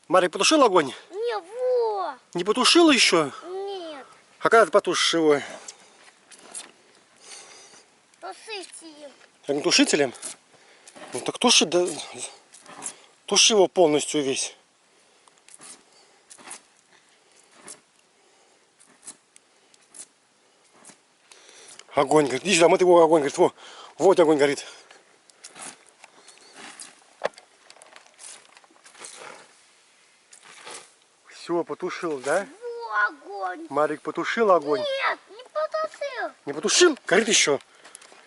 Марик, потушил огонь? Не, во! Не потушил еще? Нет. А когда ты потушишь его? Тушите. Огнетушителем? Ну так туши, да, туши его полностью весь. Огонь, говорит, иди сюда, мы его огонь, говорит, во, вот огонь горит. Все, потушил, да? Во, огонь. Марик потушил огонь. Нет, не потушил. Не потушил? Горит еще.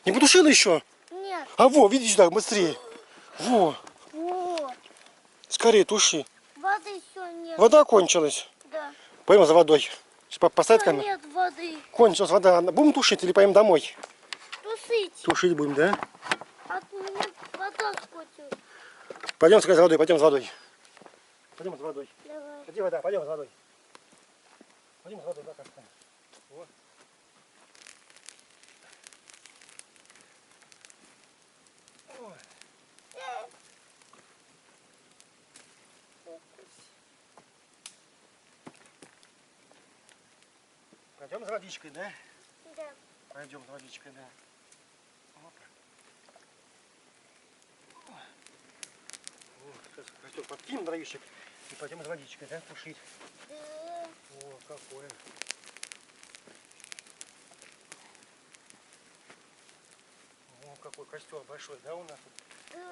Не потушил еще? Нет. А во, видишь сюда, быстрее. Во, Во. скорее туши. Воды еще нет. Вода кончилась. Да. Пойдем за водой. Поставить камеру. Нет воды. Кончилась вода. Будем тушить или поем домой? Тушите. Тушить будем, да? От меня вода скотила. Пойдем за водой, пойдем за водой. Пойдем за водой. Давай. Где вода? Пойдем за водой. Пойдем за водой, да, как-то. Вот. Пойдем за водичкой, да? Да. Пойдем за водичкой, да. Опа. Вот, сейчас костер подкинем дровишек и пойдем за водичкой, да, тушить. Да. О, какое. О, какой костер большой, да, у нас тут? Да.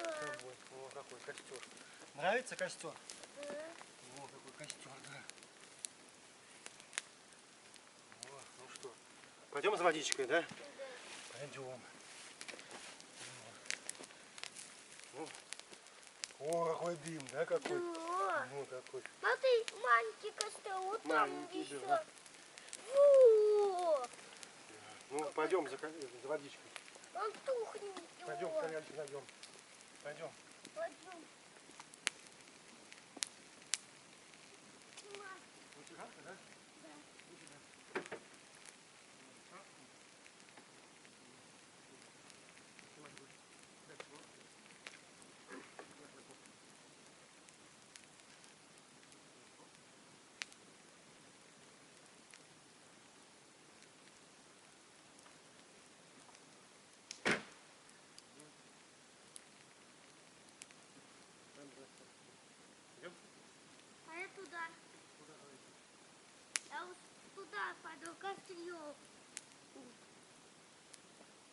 О, какой костер. Нравится костер? Да. О, какой костер, да. О, ну что, пойдем за водичкой, да? Да. Пойдем. О, какой дым, да, какой? Да. Ну, какой. Смотри, маленький костер, вот там Маленький, еще. да. Во. Ну, пойдем за водичкой. Он тухнет. Пойдем, коляльчик найдем. Пойдем. Пойдем. Вот жарко, да? А я туда. Я вот туда пойду, кострём.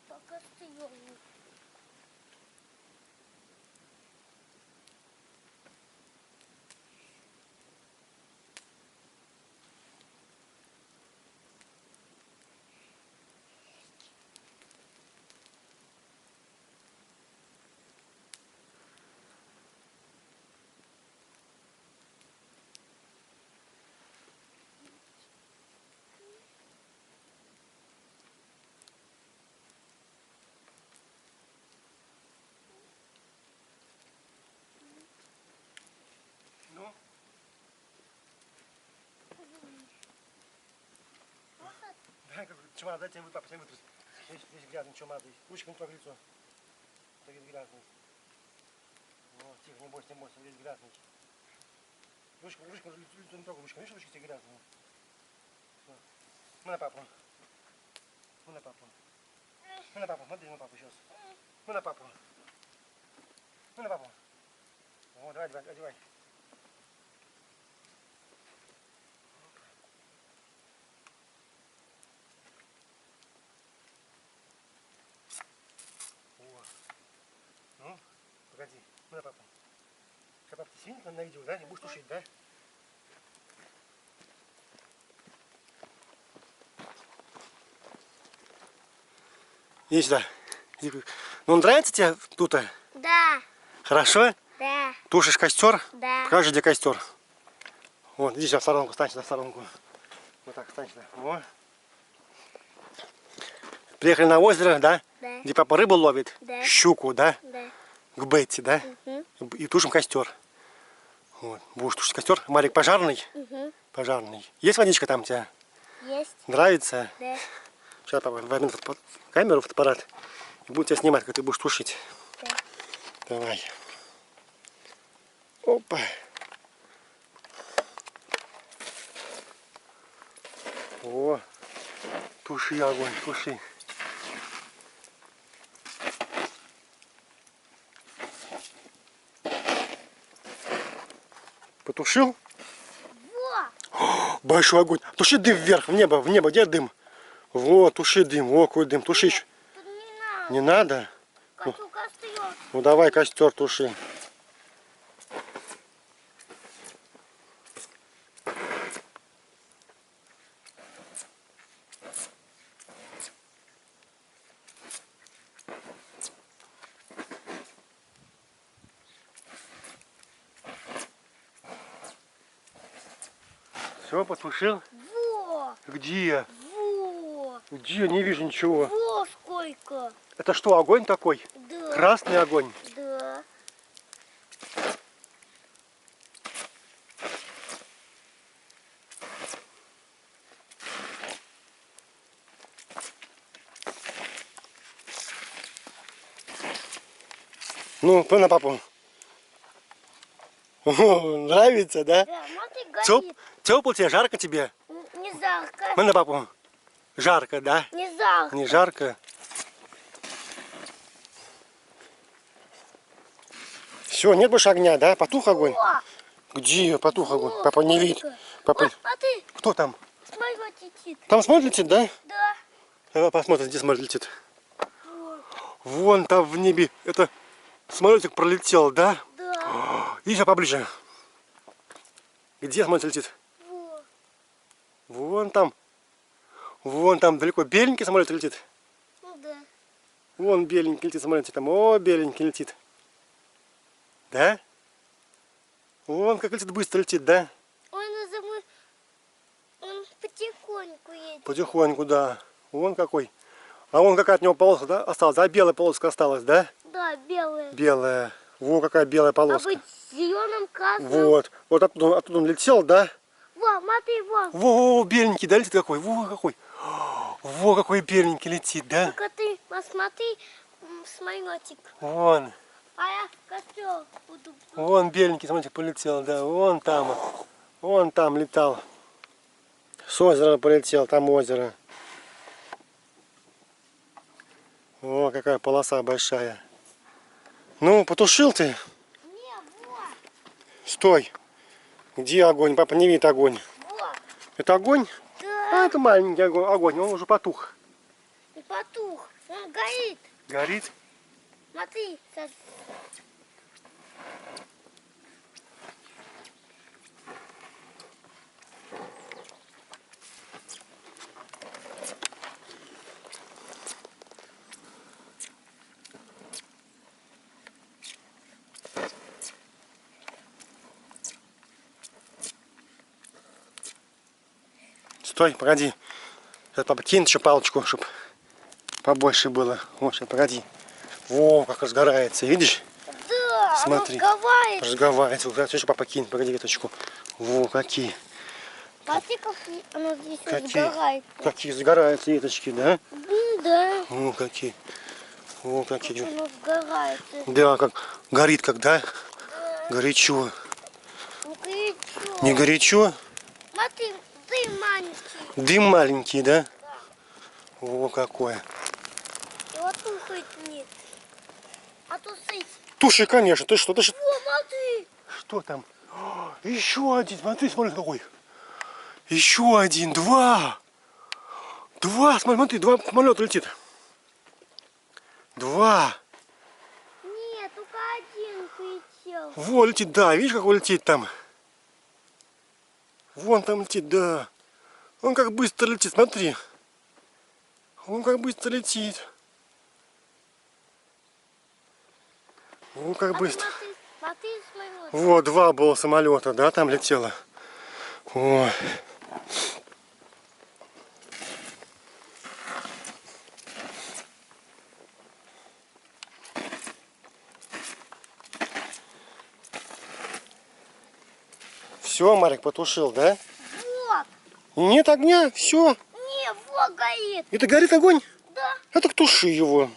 По кострём. Ну, Вот это. да, как чумада, дайте я папа, вытрус. Здесь грязный чумада. Ручками только лицо. Это весь грязный. Вот, тихо, не бойся, весь грязный. Ручка, лицо не трогай, ручка, видишь, ручки все грязные. Все. Мы на папу. Мы на папу. Мы на папу, смотри на папу сейчас. Мы на папу. Мы на папу. Вот, давай, одевай. Вот. Ну, погоди, мы на папу. Сейчас папа синит на видео, да? Не будешь тушить, да? Иди сюда. Ну, нравится тебе тут? Да. Хорошо? Да. Тушишь костер? Да. Покажи, где костер. Вот, иди сюда в сторонку, стань сюда в сторонку. Вот так, стань сюда. О. Приехали на озеро, да? Да. Где папа рыбу ловит? Да. Щуку, да? Да. К Бетти, да? Угу. И тушим костер. Вот. Будешь тушить костер. Марик, пожарный? Угу. Пожарный. Есть водичка там у тебя? Есть. Нравится? Да. Сейчас папа возьмет камеру, фотоаппарат и будет тебя снимать, как ты будешь тушить. Да. Давай. Опа. О, туши огонь, туши. Потушил? Во! Большой огонь. Туши дым вверх, в небо, где дым? Вот, туши дым, о, какой дым, туши еще. Тут не надо. Не надо? Хочу костер. Ну давай костер туши. Все, потушил? Во! Где? Во! Где? Не вижу ничего. Во сколько! Это что, огонь такой? Да. Красный огонь. Да. Ну, на папу. О, нравится, да? Да, смотри, горит. Тепло тебе, жарко тебе? Не жарко. На папу. Жарко, да? Не жарко. Не жарко. Все, нет больше огня, да? Потух огонь? Во! Где потух огонь? Во, Папа не видит. сколько. Папа... А ты, Кто там? смотри, вот летит. Там самолет летит, да? Да. Давай посмотрим, где самолет летит. Вот. Вон там в небе. Это самолетик пролетел, да? Да. Иди поближе. Где самолет летит? Во. Вон там. Вон там далеко беленький самолет летит. Ну да. Вон беленький летит самолет. Там, о, беленький летит. Да? Вон как летит, быстро летит, да? Он потихоньку едет. Потихоньку, да. Вон какой. А вон какая от него полоска, да, осталась? Да, белая полоска осталась, да? Да, белый. Белая. Во, какая белая А полоска. быть зеленым, красным. Вот. Вот оттуда он летел, да? Во, смотри, во. Во, беленький, да, летит какой? Во, какой. Во, какой беленький летит, да? Только ты посмотри самолетик. Вон. А я костер буду. Вон беленький самолетик полетел, да. Вон там. Вон там летал. С озера полетел, там озеро. О, какая полоса большая. Ну, потушил ты? Не, во. Стой. Где огонь? Папа не видит огонь. Во. Это огонь? Да. А, это маленький огонь, он уже потух. И потух. Он горит. Горит? Смотри, сейчас. Стой, погоди. Сейчас папа кинет еще палочку, чтобы побольше было. Вот, сейчас, погоди. Во, как разгорается, видишь? Да, Смотри. оно разговаривает. Разговаривается. Вот, сейчас еще папа кинет, погоди веточку. Во, какие. Смотри, как оно здесь разгорает. Какие загораются веточки, да? Да. О, какие. О, какие. Оно сгорает. Да, как горит, когда Да. горячо. Ну, горячо. Не горячо? Смотри, ты маленький. Дым маленький, да? Да. О, какое. И вот тухает нет. А то сыть. Туши, конечно, ты что? О, смотри. Что там? О, еще один, смотри, какой. Еще один, два. Смотри, два самолета летит. Два. Нет, только один полетел. Во, летит, да, видишь, какой летит там? Вон там летит, да. Он как быстро летит, смотри. Он как быстро летит. О, как быстро. Смотри, самолет. Вот, два было самолета, да, там летело. О. Все, Марик, потушил, да? Вот. Нет огня, все. Не, вот горит. Это горит огонь? Да. А так туши его.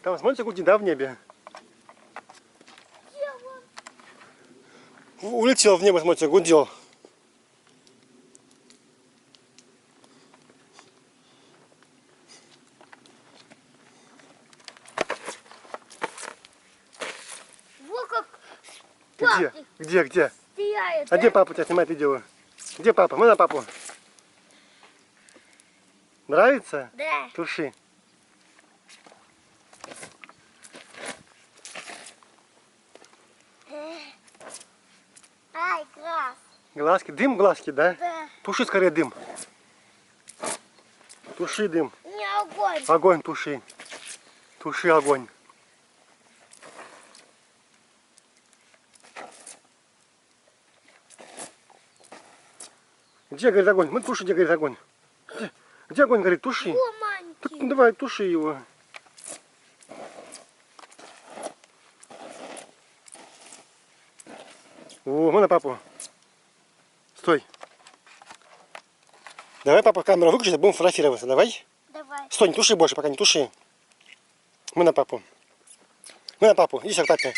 Там смотрите, гудит, да, в небе? Где он? Улетел в небо, смотрите, гудел. Вот как Где? папа Где? сияет, А да? где папа тебя снимает видео? Где папа? Мы на папу. Нравится? Да. Туши. Ай, крас. Глазки, дым глазки, да? Да. Туши скорее дым. Туши дым. Не огонь. Огонь туши. Туши огонь. Где горит огонь? Мы туши, где горит огонь. Где огонь горит? Туши. О, маленький. Ну, давай, туши его. О, мы на папу. Стой. Давай, папа, камеру выключит, будем фотографироваться. Давай. Давай. Стой, не туши больше, пока не туши. Мы на папу. Мы на папу. Иди сюда, папе.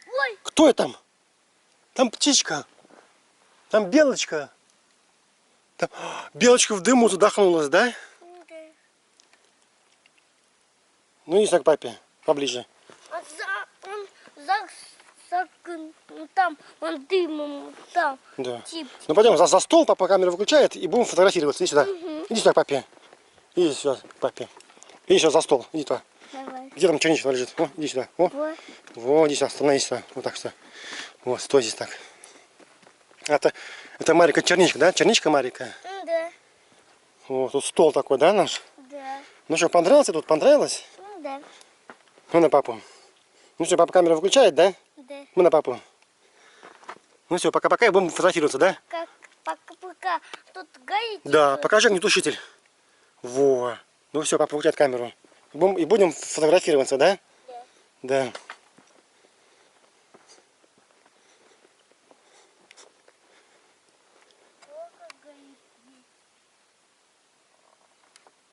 Ой, Кто это там? Там птичка. Там белочка. Там... Белочка в дыму задохнулась, да? да. Ну, иди сюда к папе. Поближе. А там, он дымом, там. Да. Тип. Ну, пойдем за стол, папа камеру выключает, и будем фотографироваться. Иди сюда. Иди сюда к папе. Иди сюда к папе. Иди сюда за стол. Иди туда. Давай. Где там черничка лежит? О, иди сюда. О. Вот. Вот, иди сюда, становись сюда. Вот так сюда. Вот, стой здесь так. Это Марика черничка, да? Черничка Марика. Да. Вот, тут стол такой, да, наш? Да. Ну что, понравился тут? Понравилось? Да. Ну, на папу. Ну все, папа камеру выключает, да? Да. Мы на папу. Ну все, пока-пока, и будем фотографироваться, да? Как пока тут горит. Да, покажи огнетушитель. Во. Ну все, папа выключает камеру. И будем фотографироваться, да? Да. Да.